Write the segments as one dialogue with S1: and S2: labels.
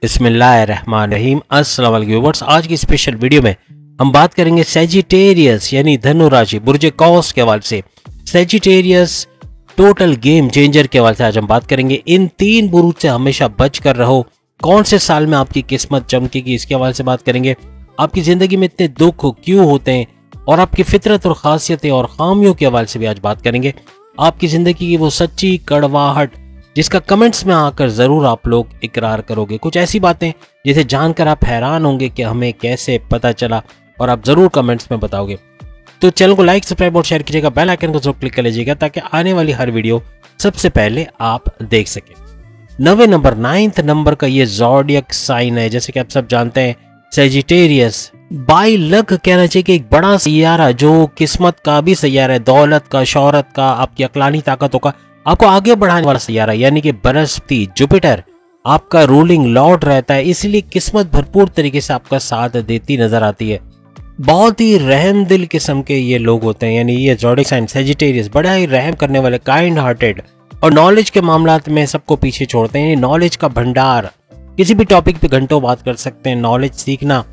S1: बिस्मिल्लाहिर्रहमानिर्रहीम। अस्सलाम वालेकुम व्यूअर्स, आज की स्पेशल वीडियो में हम बात करेंगे सैजिटेरियस यानी धनु राशि बुर्ज कौस के हवाले से। सैजिटेरियस टोटल गेम चेंजर के हवाले से आज हम बात करेंगे। इन तीन बुरुज से हमेशा बच कर रहो। कौन से साल में आपकी किस्मत चमकेगी, इसके हवाले से बात करेंगे। आपकी जिंदगी में इतने दुख क्यों होते हैं और आपकी फितरत और खासियतें और खामियों के हवाले से भी आज बात करेंगे। आपकी जिंदगी की वो सच्ची कड़वाहट जिसका कमेंट्स में आकर जरूर आप लोग इकरार करोगे। कुछ ऐसी बातें जिसे जानकर आप हैरान होंगे कि हमें कैसे पता चला, और आप जरूर कमेंट्स में बताओगे। तो चैनल को लाइक, सब्सक्राइब और शेयर कीजिएगा। बेल आइकन को जरूर क्लिक कर लीजिएगा ताकि आने वाली हर वीडियो सबसे पहले आप देख सकें। 9th नंबर का ये ज़ोडिएक साइन है। जैसे कि आप सब जानते हैं, सैजिटेरियस बाई लक कहना चाहिए कि एक बड़ा सैयारा जो किस्मत का भी सैयारा है, दौलत का, शौहरत का, आपकी अकलानी ताकतों का, आपको आगे बढ़ाने वाला सैयारा, यानी कि बृहस्पति जुपिटर आपका रूलिंग लॉर्ड रहता है। इसलिए किस्मत भरपूर तरीके से आपका साथ देती नजर आती है। बहुत ही रहम दिल किस्म के ये लोग होते हैं, यानी ये ज़ोडिएक साइन सैजिटेरियस बड़ा ही रहम करने वाले, काइंड हार्टेड, और नॉलेज के मामलात में सबको पीछे छोड़ते हैं। नॉलेज का भंडार, किसी भी टॉपिक पे घंटों बात कर सकते हैं। नॉलेज सीखना,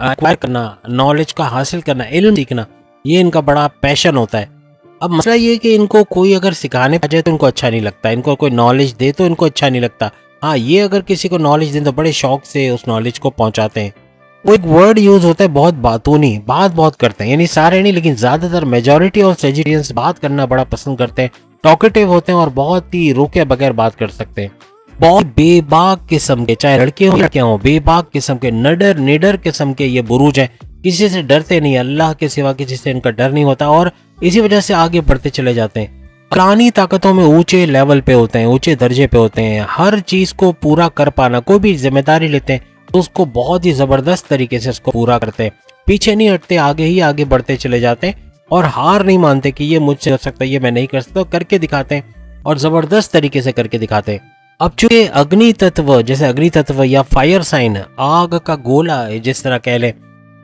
S1: एक्वायर करना, नॉलेज का हासिल करना, इल्म सीखना, ये इनका बड़ा पैशन होता है। अब मसला ये है कि इनको कोई अगर सिखाने आ जाए तो इनको अच्छा नहीं लगता, इनको कोई नॉलेज दे तो इनको अच्छा नहीं लगता। हाँ, ये अगर किसी को नॉलेज दें तो बड़े शौक से उस नॉलेज को पहुंचाते हैं। वो एक वर्ड यूज होता है बहुत बातूनी, बात बहुत करते हैं, यानी सारे नहीं लेकिन ज्यादातर मेजॉरिटी ऑफ सैजिटेरियंस बात करना बड़ा पसंद करते हैं। टॉकेटिव होते हैं और बहुत ही रोके बगैर बात कर सकते हैं। बहुत बेबाक किस्म के, चाहे लड़के हो लड़कियां हो, बेबाक किस्म के, निडर किस्म के ये बुरूज हैं। किसी से डरते नहीं, अल्लाह के सिवा किसी से इनका डर नहीं होता, और इसी वजह से आगे बढ़ते चले जाते हैं। अक़लानी ताकतों में ऊंचे लेवल पे होते हैं, ऊंचे दर्जे पे होते हैं। हर चीज को पूरा कर पाना, कोई भी जिम्मेदारी लेते हैं तो उसको बहुत ही जबरदस्त तरीके से उसको पूरा करते हैं। पीछे नहीं हटते, आगे ही आगे बढ़ते चले जाते हैं, और हार नहीं मानते कि ये मुझसे हो सकता है, ये मैं नहीं कर सकता, करके दिखाते हैं और जबरदस्त तरीके से करके दिखाते हैं। अब चूंकि अग्नि तत्व, जैसे अग्नि तत्व या फायर साइन, आग का गोला जिस तरह कह ले,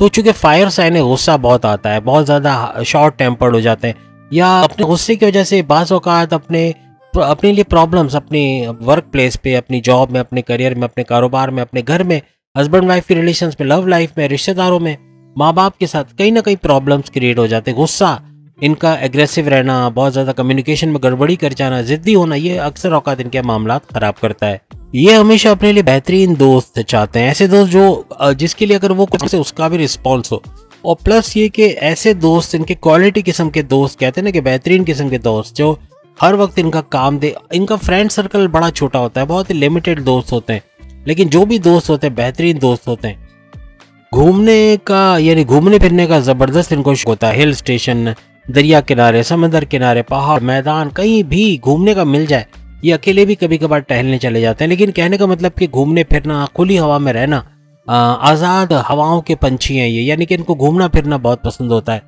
S1: तो चूंकि फायर साइन है, गुस्सा बहुत आता है, बहुत ज्यादा शॉर्ट टेम्पर्ड हो जाते हैं, या अपने गुस्से की वजह से बाज़ औक़ात अपने लिए प्रॉब्लम्स, अपनी वर्क प्लेस पे, अपनी जॉब में, अपने करियर में, अपने कारोबार में, अपने घर में, हस्बैंड वाइफ के रिलेशंस में, लव लाइफ में, रिश्तेदारों में, माँ बाप के साथ कहीं ना कहीं प्रॉब्लम्स क्रिएट हो जाते हैं। गुस्सा, इनका एग्रेसिव रहना, बहुत ज्यादा कम्युनिकेशन में गड़बड़ी कर जाना, जिद्दी होना, ये अक्सर औकात इनके मामलात खराब करता है। ये हमेशा अपने लिए बेहतरीन दोस्त चाहते हैं, ऐसे दोस्त जो जिसके लिए अगर वो कुछ से उसका भी रिस्पॉन्स हो, और प्लस ये कि ऐसे दोस्त, इनके क्वालिटी किस्म के दोस्त, कहते हैं ना कि बेहतरीन किस्म के दोस्त जो हर वक्त इनका काम दे। इनका फ्रेंड सर्कल बड़ा छोटा होता है, बहुत ही लिमिटेड दोस्त होते हैं, लेकिन जो भी दोस्त होते हैं बेहतरीन दोस्त होते हैं। घूमने का, यानी घूमने फिरने का जबरदस्त इनको शौक होता है। हिल स्टेशन, दरिया किनारे, समंदर किनारे, पहाड़, मैदान, कहीं भी घूमने का मिल जाए। ये अकेले भी कभी कभार टहलने चले जाते हैं, लेकिन कहने का मतलब कि घूमने फिरना, खुली हवा में रहना, आज़ाद हवाओं के पंछी हैं ये, यानी कि इनको घूमना फिरना बहुत पसंद होता है।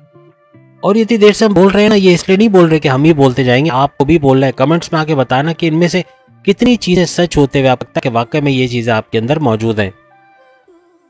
S1: और इतनी देर से हम बोल रहे हैं ना, ये इसलिए नहीं बोल रहे कि हम ही बोलते जाएंगे, आपको भी बोलना है। कमेंट्स में आके बताना कि इनमें से कितनी चीज़ें सच होते हुए आप लगता है कि वाकई में ये चीज़ें आपके अंदर मौजूद हैं।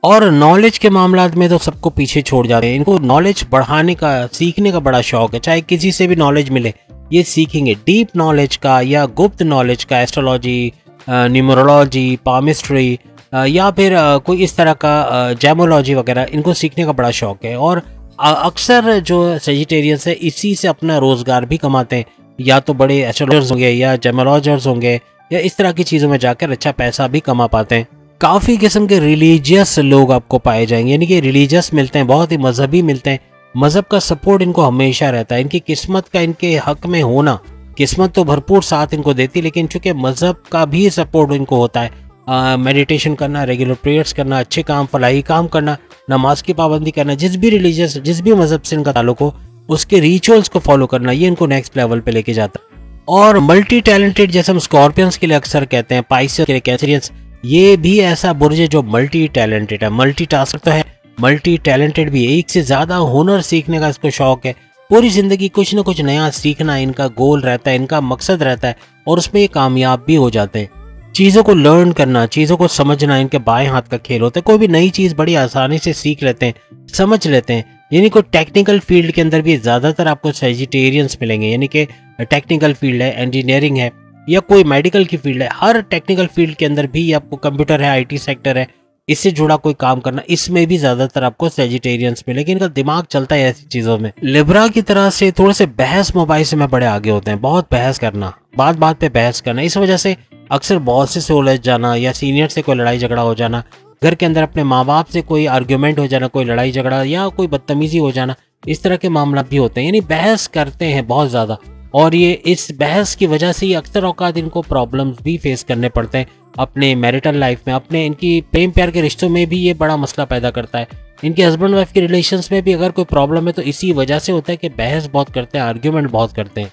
S1: और नॉलेज के मामलात में तो सबको पीछे छोड़ जाते हैं। इनको नॉलेज बढ़ाने का, सीखने का बड़ा शौक है। चाहे किसी से भी नॉलेज मिले, ये सीखेंगे। डीप नॉलेज का या गुप्त नॉलेज का, एस्ट्रोलॉजी, न्यूमरोलॉजी, पामिस्ट्री, या फिर कोई इस तरह का जेमोलॉजी वगैरह, इनको सीखने का बड़ा शौक है। और अक्सर जो सैजिटेरियंस है इसी से अपना रोजगार भी कमाते हैं। या तो बड़े एस्ट्रोलॉजर्स होंगे या जेमोलॉजर्स होंगे, या इस तरह की चीज़ों में जाकर अच्छा पैसा भी कमा पाते हैं। काफ़ी किस्म के रिलीजियस लोग आपको पाए जाएंगे, यानी कि रिलीजियस मिलते हैं, बहुत ही मजहबी मिलते हैं। मजहब का सपोर्ट इनको हमेशा रहता है। इनकी किस्मत का इनके हक में होना, किस्मत तो भरपूर साथ इनको देती, लेकिन चूंकि मजहब का भी सपोर्ट इनको होता है। मेडिटेशन करना, रेगुलर प्रेयर्स करना, अच्छे काम, फलाही काम करना, नमाज की पाबंदी करना, जिस भी मजहब से इनका ताल्लुक हो उसके रिचुअल्स को फॉलो करना, ये इनको नेक्स्ट लेवल पे लेके जाता है। और मल्टी टैलेंटेड, जैसे हम स्कॉर्पियंस के लिए अक्सर कहते हैं, पाइसेस के लिए कैंसरियंस, ये भी ऐसा बुर्ज है जो मल्टी टैलेंटेड है। मल्टी टास्कर तो है, मल्टी टैलेंटेड भी, एक से ज्यादा हुनर सीखने का इसको शौक है। पूरी जिंदगी कुछ न कुछ नया सीखना इनका गोल रहता है, इनका मकसद रहता है, और उसमें ये कामयाब भी हो जाते हैं। चीज़ों को लर्न करना, चीज़ों को समझना इनके बाएं हाथ का खेल होता है। कोई भी नई चीज़ बड़ी आसानी से सीख लेते हैं, समझ लेते हैं। यानी कोई टेक्निकल फील्ड के अंदर भी ज़्यादातर आपको सैजिटेरियंस मिलेंगे, यानी कि टेक्निकल फील्ड है, इंजीनियरिंग है, या कोई मेडिकल की फील्ड है, हर टेक्निकल फील्ड के अंदर भी आपको कंप्यूटर है, आईटी सेक्टर है, इससे जुड़ा कोई काम करना, इसमें भी ज्यादातर आपको सेजिटेरियंस में, लेकिन इनका दिमाग चलता है ऐसी चीजों में। लिब्रा की तरह से थोड़े से बहस मोबाइल में बड़े आगे होते हैं, बहुत बहस करना, बात बात पे बहस करना, इस वजह से अक्सर बॉस से उलझ जाना या सीनियर से कोई लड़ाई झगड़ा हो जाना, घर के अंदर अपने माँ बाप से कोई आर्ग्यूमेंट हो जाना, कोई लड़ाई झगड़ा या कोई बदतमीजी हो जाना, इस तरह के मामला भी होते हैं। यानी बहस करते हैं बहुत ज़्यादा, और ये इस बहस की वजह से ही अक्सर औकात इनको प्रॉब्लम्स भी फेस करने पड़ते हैं अपने मैरिटल लाइफ में, अपने इनकी प्रेम प्यार के रिश्तों में भी ये बड़ा मसला पैदा करता है। इनके हस्बैंड वाइफ के रिलेशंस में भी अगर कोई प्रॉब्लम है तो इसी वजह से होता है कि बहस बहुत करते हैं, आर्ग्यूमेंट बहुत करते हैं।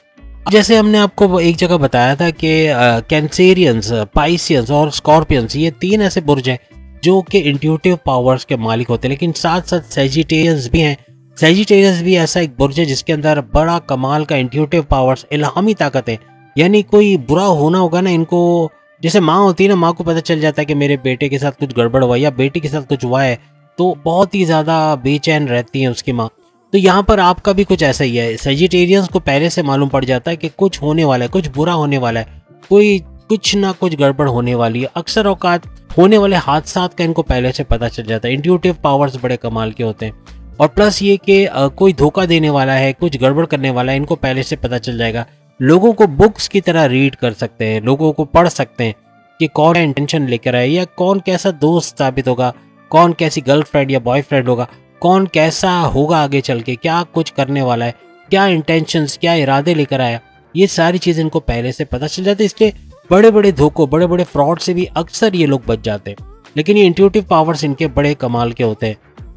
S1: जैसे हमने आपको एक जगह बताया था कि कैंसेरियंस, पाइसियंस और स्कॉर्पियंस, ये 3 ऐसे बुर्ज हैं जो कि इंट्यूटिव पावर्स के मालिक होते हैं, लेकिन साथ साथ सेजिटेरियंस भी हैं। सेजिटेरियंस भी ऐसा एक बुर्ज है जिसके अंदर बड़ा कमाल का इंट्यूटिव पावर्स, इल्हामी ताकत है। यानी कोई बुरा होना होगा ना इनको, जैसे माँ होती है ना, माँ को पता चल जाता है कि मेरे बेटे के साथ कुछ गड़बड़ हुआ या बेटी के साथ कुछ हुआ है, तो बहुत ही ज़्यादा बेचैन रहती है उसकी माँ। तो यहाँ पर आपका भी कुछ ऐसा ही है, सेजिटेरियंस को पहले से मालूम पड़ जाता है कि कुछ होने वाला है, कुछ बुरा होने वाला है, कोई कुछ ना कुछ गड़बड़ होने वाली है। अक्सर औकात होने वाले हादसात का इनको पहले से पता चल जाता है। इंट्यूटिव पावर्स बड़े कमाल के होते हैं, और प्लस ये कि कोई धोखा देने वाला है, कुछ गड़बड़ करने वाला है, इनको पहले से पता चल जाएगा। लोगों को बुक्स की तरह रीड कर सकते हैं, लोगों को पढ़ सकते हैं कि कौन इंटेंशन लेकर आए, या कौन कैसा दोस्त साबित होगा, कौन कैसी गर्लफ्रेंड या बॉयफ्रेंड होगा, कौन कैसा होगा आगे चल के, क्या कुछ करने वाला है, क्या इंटेंशंस, क्या इरादे लेकर आया, ये सारी चीज़ इनको पहले से पता चल जाती है। इसलिए बड़े बड़े धोखों, बड़े बड़े फ्रॉड से भी अक्सर ये लोग बच जाते हैं, लेकिन ये इंट्यूटिव पावर्स इनके बड़े कमाल के होते हैं।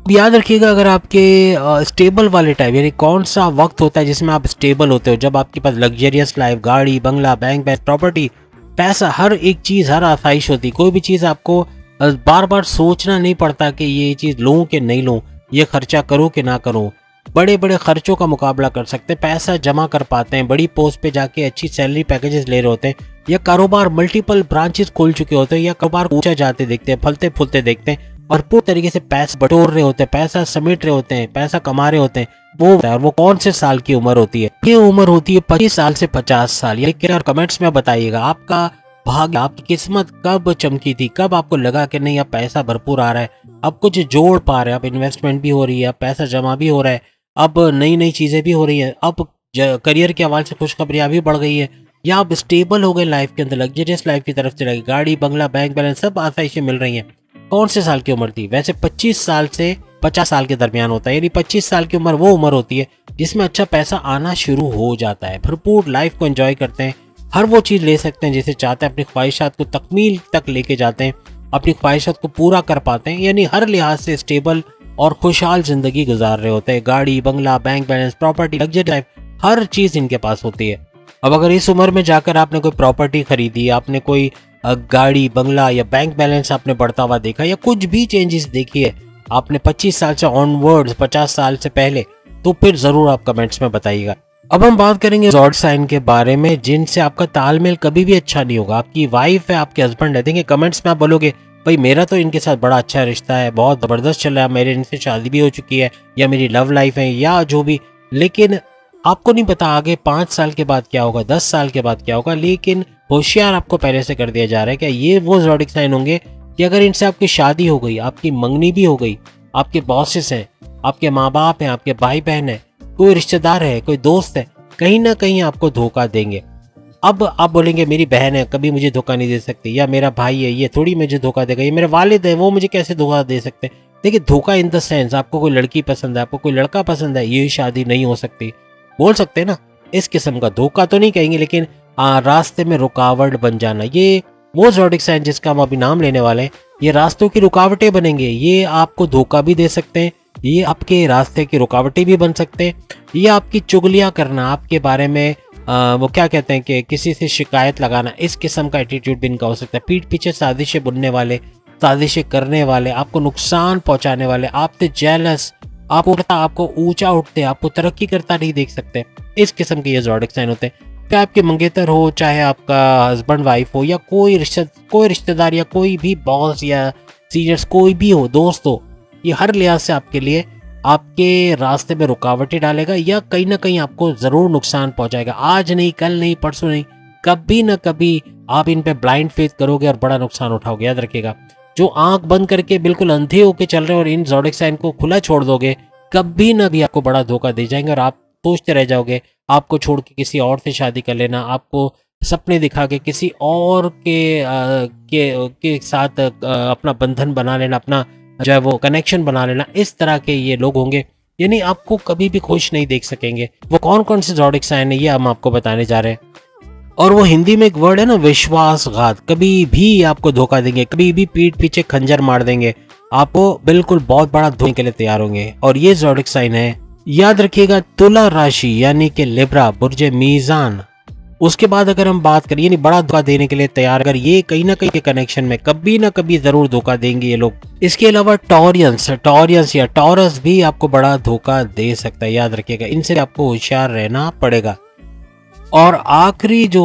S1: याद रखिएगा, अगर आपके स्टेबल वाले टाइप, यानी कौन सा वक्त होता है जिसमें आप स्टेबल होते हो, जब आपके पास लग्जरियस लाइफ, गाड़ी, बंगला, बैंक बैलेंस, प्रॉपर्टी, पैसा, हर एक चीज़, हर आसाइश होती, कोई भी चीज़ आपको बार बार सोचना नहीं पड़ता कि ये चीज़ लूँ कि नहीं लूँ, ये खर्चा करूँ कि ना करूँ, बड़े बड़े खर्चों का मुकाबला कर सकते हैं, पैसा जमा कर पाते हैं, बड़ी पोस्ट पे जाके अच्छी सैलरी पैकेजेस ले रहे होते हैं, या कारोबार मल्टीपल ब्रांचेस खोल चुके होते हैं, या कारोबार ऊंचा जाते देखते हैं, फलते फूलते देखते हैं, और पूरी तरीके से पैसा बटोर रहे होते हैं, पैसा समेट रहे होते हैं, पैसा कमा रहे होते हैं। वो कौन से साल की उम्र होती है? ये उम्र होती है 25 साल से 50 साल। ये क्या, कमेंट्स में बताइएगा आपका भाग्य, आपकी किस्मत कब चमकी थी, कब आपको लगा कि नहीं अब पैसा भरपूर आ रहा है, अब कुछ जोड़ पा रहे हैं, अब इन्वेस्टमेंट भी हो रही है, अब पैसा जमा भी हो रहा है, अब नई नई चीज़ें भी हो रही हैं, अब करियर के हवाले से खुशखबरियाँ भी बढ़ गई है, या आप स्टेबल हो गए लाइफ के अंदर, लग्जरियस लाइफ की तरफ चले गए, गाड़ी, बंगला, बैंक बैलेंस सब आसाइशें मिल रही हैं। कौन से साल की उम्र थी? वैसे 25 साल से 50 साल के दरमियान होता है, यानी 25 साल की उम्र वो उम्र होती है जिसमें अच्छा पैसा आना शुरू हो जाता है, भरपूर लाइफ को एंजॉय करते हैं, हर वो चीज़ ले सकते हैं जिसे चाहते हैं, अपनी ख्वाहिशात को तकमील तक लेके जाते हैं, अपनी ख्वाहिशात को पूरा कर पाते हैं, यानी हर लिहाज से स्टेबल और खुशहाल जिंदगी गुजार रहे होते हैं। गाड़ी, बंगला, bank balance, property, luxury life, हर चीज़ इनके पास होती है। अब अगर इस उम्र में जाकर आपने कोई प्रॉपर्टी खरीदी, आपने कोई गाड़ी, बंगला या बैंक बैलेंस आपने बढ़ता हुआ देखा, या कुछ भी चेंजेस देखी है आपने 25 साल से ऑनवर्ड्स, 50 साल से पहले, तो फिर ज़रूर आप कमेंट्स में बताइएगा। अब हम बात करेंगे ज़ोडिएक साइन के बारे में जिनसे आपका तालमेल कभी भी अच्छा नहीं होगा। आपकी वाइफ है, आपके हस्बैंड है, देखिए कमेंट्स में आप बोलोगे भाई मेरा तो इनके साथ बड़ा अच्छा रिश्ता है, बहुत ज़बरदस्त चल रहा है, मेरे इनसे शादी भी हो चुकी है, या मेरी लव लाइफ है, या जो भी, लेकिन आपको नहीं पता आगे 5 साल के बाद क्या होगा, 10 साल के बाद क्या होगा। लेकिन होशियार आपको पहले से कर दिया जा रहा है कि ये वो ज़ोडिएक साइन होंगे कि अगर इनसे आपकी शादी हो गई, आपकी मंगनी भी हो गई, आपके बॉसेस हैं, आपके माँ बाप हैं, आपके भाई बहन है, कोई रिश्तेदार है, कोई दोस्त है, कहीं ना कहीं आपको धोखा देंगे। अब आप बोलेंगे मेरी बहन है, कभी मुझे धोखा नहीं दे सकती, या मेरा भाई है, ये थोड़ी मुझे धोखा देगा, ये मेरे वालिद है, वो मुझे कैसे धोखा दे सकते हैं। देखिए धोखा इन द सेंस, आपको कोई लड़की पसंद है, आपको कोई लड़का पसंद है, ये शादी नहीं हो सकती, बोल सकते हैं ना, इस किस्म का धोखा तो नहीं कहेंगे, लेकिन रास्ते में रुकावट बन जाना, ये वो ज़ोडिएक साइन जिसका हम अभी नाम लेने वाले हैं, ये रास्तों की रुकावटें बनेंगे। ये आपको धोखा भी दे सकते हैं, ये आपके रास्ते की रुकावटें भी बन सकते हैं, ये आपकी चुगलियाँ करना, आपके बारे में वो क्या कहते हैं कि किसी से शिकायत लगाना, इस किस्म का एटीट्यूड भी इनका हो सकता है। पीठ पीछे साजिशें बुनने वाले, साजिशें करने वाले, आपको नुकसान पहुंचाने वाले, आपसे जेलस, आपको ऊंचा उठते, आपको तरक्की करता नहीं देख सकते, इस किस्म के ये ज़ोडिएक साइन होते हैं। चाहे आपके मंगेतर हो, चाहे आपका हस्बैंड वाइफ हो, या कोई रिश्तेदार, या कोई भी बॉस या सीनियर्स, कोई भी हो, दोस्त हो, ये हर लिहाज से आपके लिए आपके रास्ते में रुकावटें डालेगा, या कहीं ना कहीं आपको ज़रूर नुकसान पहुंचाएगा। आज नहीं, कल नहीं, परसों नहीं, कभी ना कभी आप इन पे ब्लाइंड फेथ करोगे और बड़ा नुकसान उठाओगे। याद रखिएगा, जो आंख बंद करके बिल्कुल अंधे होके चल रहे हो और इन ज़ोडिएक साइन को खुला छोड़ दोगे, कभी ना भी आपको बड़ा धोखा दे जाएंगे और आप सोचते रह जाओगे आपको छोड़ के किसी और से शादी कर लेना, आपको सपने दिखा के किसी और के साथ अपना बंधन बना लेना, अपना जो है वो कनेक्शन बना लेना। इस तरह के ये लोग होंगे, यानी आपको कभी भी खुश नहीं देख सकेंगे। वो कौन कौन से ज़ोडिएक साइन है ये हम आपको बताने जा रहे हैं। और वो हिंदी में एक वर्ड है ना, विश्वासघात। कभी भी आपको धोखा देंगे, कभी भी पीठ पीछे खंजर मार देंगे, आपको बिल्कुल बहुत बड़ा धोने के लिए तैयार होंगे। और ये ज़ोडिएक साइन है, याद रखिएगा, तुला राशि यानी कि लिब्रा, बुर्जे मीज़ान। उसके बाद अगर हम बात करें, यानी बड़ा धोखा देने के लिए तैयार, अगर ये कहीं ना कहीं के कनेक्शन में कभी ना कभी जरूर धोखा देंगे ये लोग। इसके अलावा टॉरियंस या टॉरस भी आपको बड़ा धोखा दे सकता है, याद रखिएगा, इनसे आपको होशियार रहना पड़ेगा। और आखिरी जो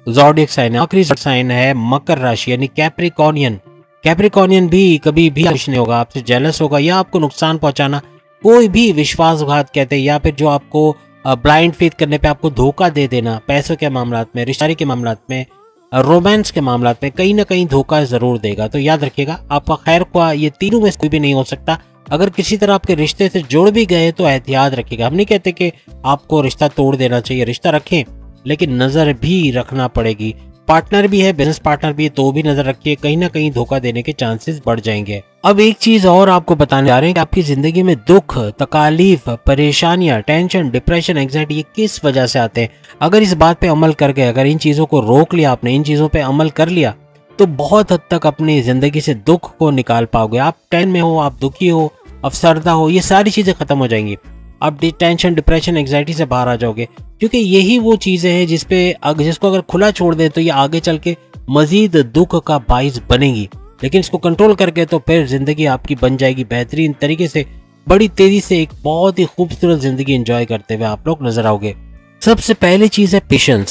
S1: ज़ोडिएक साइन है, आखिरी साइन है मकर राशि यानी कैप्रिकॉर्नियन भी कभी भी खुश नहीं होगा, आपसे जेलस होगा या आपको नुकसान पहुंचाना, कोई भी विश्वासघात कहते हैं, या फिर जो आपको ब्लाइंड फेथ करने पे आपको धोखा दे देना, पैसों के मामलात में, रिश्तेदारी के मामलात में, रोमांस के मामलात में कहीं ना कहीं धोखा जरूर देगा। तो याद रखिएगा, आपका खैर ख्वाह ये तीनों में से कोई भी नहीं हो सकता। अगर किसी तरह आपके रिश्ते से जुड़ भी गए तो एहतियात रखिएगा। हम नहीं कहते कि आपको रिश्ता तोड़ देना चाहिए, रिश्ता रखें, लेकिन नजर भी रखना पड़ेगी। पार्टनर भी है, बिजनेस पार्टनर भी है, तो भी नजर रखिए, कहीं ना कहीं धोखा देने के चांसेस बढ़ जाएंगे। अब एक चीज और आपको बताने जा रहे हैं कि आपकी जिंदगी में दुख, तकालीफ, परेशानियां, टेंशन, डिप्रेशन, एंग्जाइटी ये किस वजह से आते हैं। अगर इस बात पे अमल कर गए, अगर इन चीजों को रोक लिया आपने, इन चीजों पे अमल कर लिया, तो बहुत हद तक अपनी जिंदगी से दुख को निकाल पाओगे। आप टेंशन में हो, आप दुखी हो, अफसरदा हो, ये सारी चीजें खत्म हो जाएंगी। आप टेंशन, डिप्रेशन, एंग्जाइटी से बाहर आ जाओगे, क्योंकि यही वो चीजें हैं जिसको अगर खुला छोड़ दें तो ये आगे चल के मजीद दुख का बाइस बनेगी। लेकिन इसको कंट्रोल करके तो फिर जिंदगी आपकी बन जाएगी बेहतरीन तरीके से, बड़ी तेजी से एक बहुत ही खूबसूरत जिंदगी एंजॉय करते हुए आप लोग नजर आओगे। सबसे पहली चीज है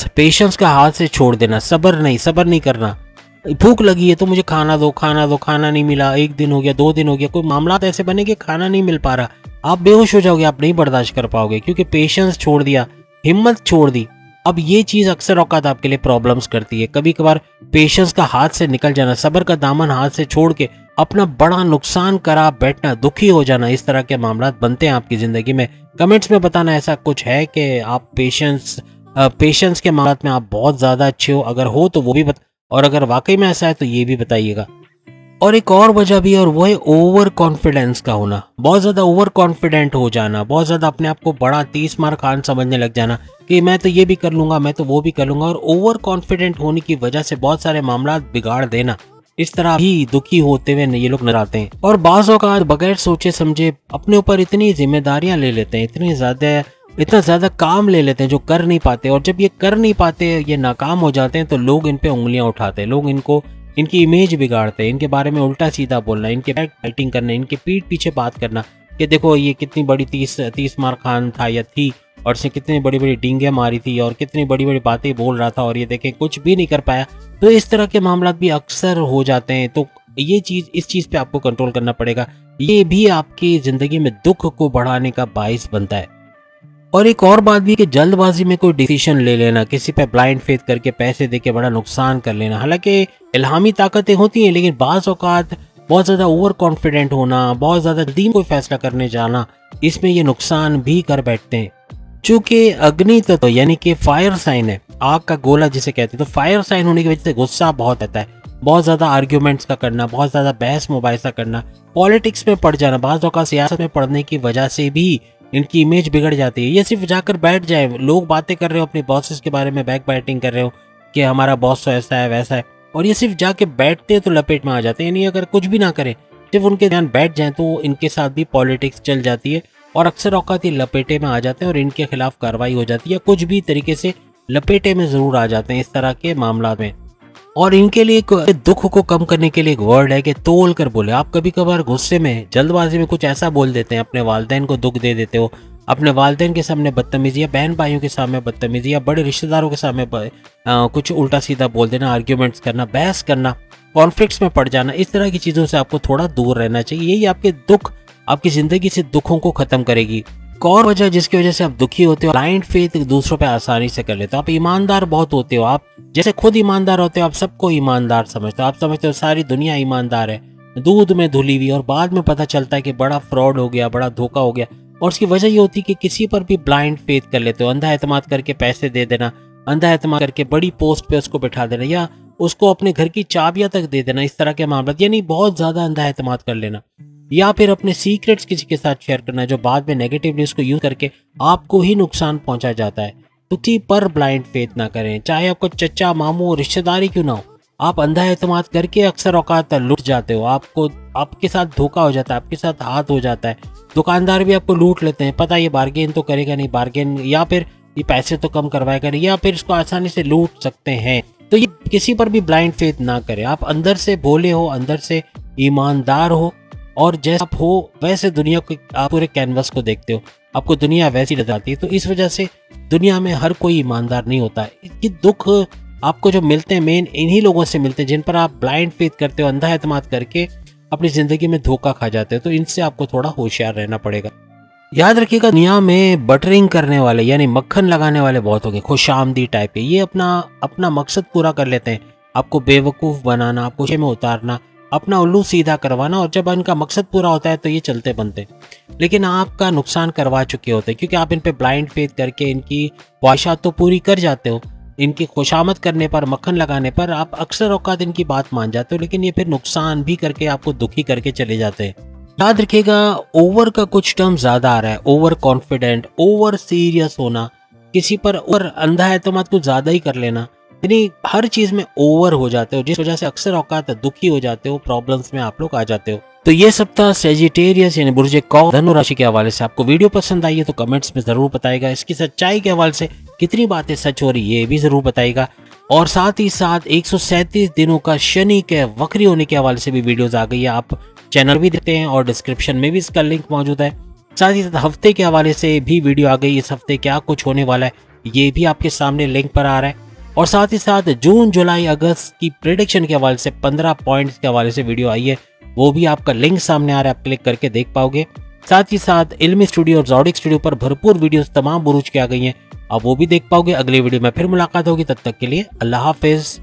S1: पेशेंस का हाथ से छोड़ देना, सब्र नहीं करना। भूख लगी है तो मुझे खाना दो, खाना नहीं मिला, 1 दिन हो गया, 2 दिन हो गया, कोई मामला ऐसे बने कि खाना नहीं मिल पा रहा, आप बेहोश हो जाओगे, आप नहीं बर्दाश्त कर पाओगे, क्योंकि पेशेंस छोड़ दिया, हिम्मत छोड़ दी। अब ये चीज अक्सर औकात आपके लिए प्रॉब्लम्स करती है। कभी कभार पेशेंस का हाथ से निकल जाना, सब्र का दामन हाथ से छोड़ के अपना बड़ा नुकसान करा बैठना, दुखी हो जाना, इस तरह के मामला बनते हैं आपकी जिंदगी में। कमेंट्स में बताना ऐसा कुछ है कि आप पेशेंस के मामले में आप बहुत ज्यादा अच्छे हो, अगर हो तो वो भी और अगर वाकई में ऐसा है तो ये भी बताइएगा। और एक और वजह भी, और वो है ओवर कॉन्फिडेंस का होना, बहुत ज्यादा ओवर कॉन्फिडेंट हो जाना, बहुत ज्यादा अपने आप को बड़ा 30 मार खान समझने लग जाना कि मैं तो ये भी कर लूंगा, मैं तो वो भी कर लूंगा। और ओवर कॉन्फिडेंट होने की वजह से बहुत सारे मामला बिगाड़ देना, इस तरह भी दुखी होते हुए ये लोग नजर आते हैं। और बाज़ औक़ात बगैर सोचे समझे अपने ऊपर इतनी जिम्मेदारियां ले लेते हैं, इतना ज्यादा काम ले लेते हैं जो कर नहीं पाते। और जब ये कर नहीं पाते, ये नाकाम हो जाते हैं, तो लोग इन पे उंगलियां उठाते हैं, लोग इनकी इमेज बिगाड़ते हैं, इनके बारे में उल्टा सीधा बोलना, इनके बैक फाइटिंग करना, इनके पीठ पीछे बात करना कि देखो ये कितनी बड़ी 30 मार खान था या थी, और इसने कितनी बड़ी बड़ी डींगे मारी थी और कितनी बड़ी बड़ी बातें बोल रहा था, और ये देखें कुछ भी नहीं कर पाया। तो इस तरह के मामला भी अक्सर हो जाते हैं। तो इस चीज पे आपको कंट्रोल करना पड़ेगा, ये भी आपकी जिंदगी में दुख को बढ़ाने का बाइस बनता है। और एक और बात भी कि जल्दबाजी में कोई डिसीजन ले लेना, किसी पे ब्लाइंड फेथ करके पैसे देके बड़ा नुकसान कर लेना। हालांकि इल्हामी ताकतें होती हैं, लेकिन बाज़ औक़ात बहुत ज़्यादा ओवर कॉन्फिडेंट होना, बहुत ज़्यादा जल्दी कोई फैसला करने जाना, इसमें ये नुकसान भी कर बैठते हैं। चूंकि अग्नि तत्व यानी कि फायर साइन है, आग का गोला जिसे कहते हैं, तो फायर साइन होने की वजह से गुस्सा बहुत आता है, बहुत ज़्यादा आर्ग्यूमेंट्स का करना, बहुत ज़्यादा बहस मुबाहिसा करना, पॉलिटिक्स में पड़ जाना, बाज़ औक़ात सियासत में पड़ने की वजह से भी इनकी इमेज बिगड़ जाती है। ये सिर्फ जाकर बैठ जाए, लोग बातें कर रहे हो अपने बॉसेस के बारे में, बैक बाइटिंग कर रहे हो कि हमारा बॉस तो ऐसा है वैसा है, और ये सिर्फ जाके बैठते तो लपेट में आ जाते हैं। यानी अगर कुछ भी ना करें, सिर्फ उनके ध्यान बैठ जाए तो इनके साथ भी पॉलिटिक्स चल जाती है, और अक्सर औकात ये लपेटे में आ जाते हैं और इनके खिलाफ कार्रवाई हो जाती है, कुछ भी तरीके से लपेटे में जरूर आ जाते हैं इस तरह के मामला में। और इनके लिए दुख को कम करने के लिए एक वर्ड है कि तोल कर बोले। आप कभी कभार गुस्से में, जल्दबाजी में कुछ ऐसा बोल देते हैं, अपने वालिदैन को दुख दे देते हो, अपने वालिदैन के सामने बदतमीजी, या बहन भाइयों के सामने बदतमीजी, या बड़े रिश्तेदारों के सामने कुछ उल्टा सीधा बोल देना, आर्ग्यूमेंट्स करना, बहस करना, कॉन्फ्लिक्ट्स में पड़ जाना, इस तरह की चीज़ों से आपको थोड़ा दूर रहना चाहिए। यही आपके दुख, आपकी ज़िंदगी से दुखों को ख़त्म करेगी। एक और वजह जिसकी वजह से आप दुखी होते हो, ब्लाइंड फेथ दूसरों पे आसानी से कर लेते हो। आप ईमानदार बहुत होते हो, आप जैसे खुद ईमानदार होते हो, आप सबको ईमानदार समझते हो। आप समझते हो सारी दुनिया ईमानदार है, दूध में धुली हुई, और बाद में पता चलता है कि बड़ा फ्रॉड हो गया, बड़ा धोखा हो गया। और उसकी वजह ये होती है कि किसी पर भी ब्लाइंड फेथ कर लेते हो, अंधा एतमाद करके पैसे दे देना, अंधा एतमाद करके बड़ी पोस्ट पे उसको बिठा देना, या उसको अपने घर की चाबियां तक दे देना, इस तरह के मामला, यानी बहुत ज्यादा अंधा एतमाद कर लेना। या फिर अपने सीक्रेट्स किसी के साथ शेयर करना जो बाद में नेगेटिवली उसको यूज करके आपको ही नुकसान पहुंचा जाता है। तो किसी पर ब्लाइंड फेथ ना करें, चाहे आपको चचा मामू रिश्तेदारी क्यों ना हो। आप अंधा एतमाद करके अक्सर औकात लुट जाते हो, आपको आपके साथ धोखा हो जाता है, आपके साथ हाथ हो जाता है। दुकानदार भी आपको लूट लेते हैं, पता ये बार्गेन तो करेगा नहीं, बार्गेन, या फिर ये पैसे तो कम करवाएगा नहीं, या फिर इसको आसानी से लूट सकते हैं। तो ये किसी पर भी ब्लाइंड फेथ ना करें। आप अंदर से भोले हो, अंदर से ईमानदार हो, और जैसा आप हो वैसे दुनिया को, आप पूरे कैनवस को देखते हो, आपको दुनिया वैसी नजर आती है। तो इस वजह से दुनिया में हर कोई ईमानदार नहीं होता है। ये दुख आपको जो मिलते हैं मेन इन्हीं लोगों से मिलते हैं जिन पर आप ब्लाइंड फेथ करते हो, अंधा एतमाद करके अपनी जिंदगी में धोखा खा जाते हो। तो इनसे आपको थोड़ा होशियार रहना पड़ेगा। याद रखिएगा, दुनिया में बटरिंग करने वाले यानी मक्खन लगाने वाले बहुत होंगे, खुशामदी टाइप के। ये अपना मकसद पूरा कर लेते हैं, आपको बेवकूफ़ बनाना, आपको में उतारना, अपना उल्लू सीधा करवाना, और जब इनका मकसद पूरा होता है तो ये चलते बनते। लेकिन आपका नुकसान करवा चुके होते हैं, क्योंकि आप इन पे ब्लाइंड फेथ करके इनकी ख्वाहिशात तो पूरी कर जाते हो। इनकी खुशामद करने पर, मक्खन लगाने पर आप अक्सर औकात इनकी बात मान जाते हो, लेकिन ये फिर नुकसान भी करके आपको दुखी करके चले जाते हैं। याद रखिएगा, ओवर का कुछ टर्म ज्यादा आ रहा है, ओवर कॉन्फिडेंट, ओवर सीरियस होना, किसी पर ओवर अंधा एतमाद कुछ ज्यादा ही कर लेना, यानी हर चीज में ओवर हो जाते हो, जिस वजह से अक्सर औकात दुखी हो जाते हो, प्रॉब्लम्स में आप लोग आ जाते हो। तो ये सब था सेजिटेरियस यानी बुर्जे कौस धनु राशि के हवाले से। आपको वीडियो पसंद आई है तो कमेंट्स में जरूर बताइएगा। इसकी सच्चाई के हवाले से कितनी बातें सच हो रही है ये भी जरूर बताइएगा। और साथ ही साथ 137 दिनों का शनि के वक्री होने के हवाले से भी वीडियोस आ गई है, आप चैनल भी देखते हैं और डिस्क्रिप्शन में भी इसका लिंक मौजूद है। साथ ही साथ हफ्ते के हवाले से भी वीडियो आ गई, इस हफ्ते क्या कुछ होने वाला है ये भी आपके सामने लिंक पर आ रहा है। और साथ ही साथ जून जुलाई अगस्त की प्रेडिक्शन के हवाले से 15 पॉइंट्स के हवाले से वीडियो आई है, वो भी आपका लिंक सामने आ रहा है, आप क्लिक करके देख पाओगे। साथ ही साथ इल्मी स्टूडियो और ज़ोडिक स्टूडियो पर भरपूर वीडियोस तमाम बुरुज की आ गई हैं, आप वो भी देख पाओगे। अगली वीडियो में फिर मुलाकात होगी, तब तक के लिए अल्लाह हाफिज।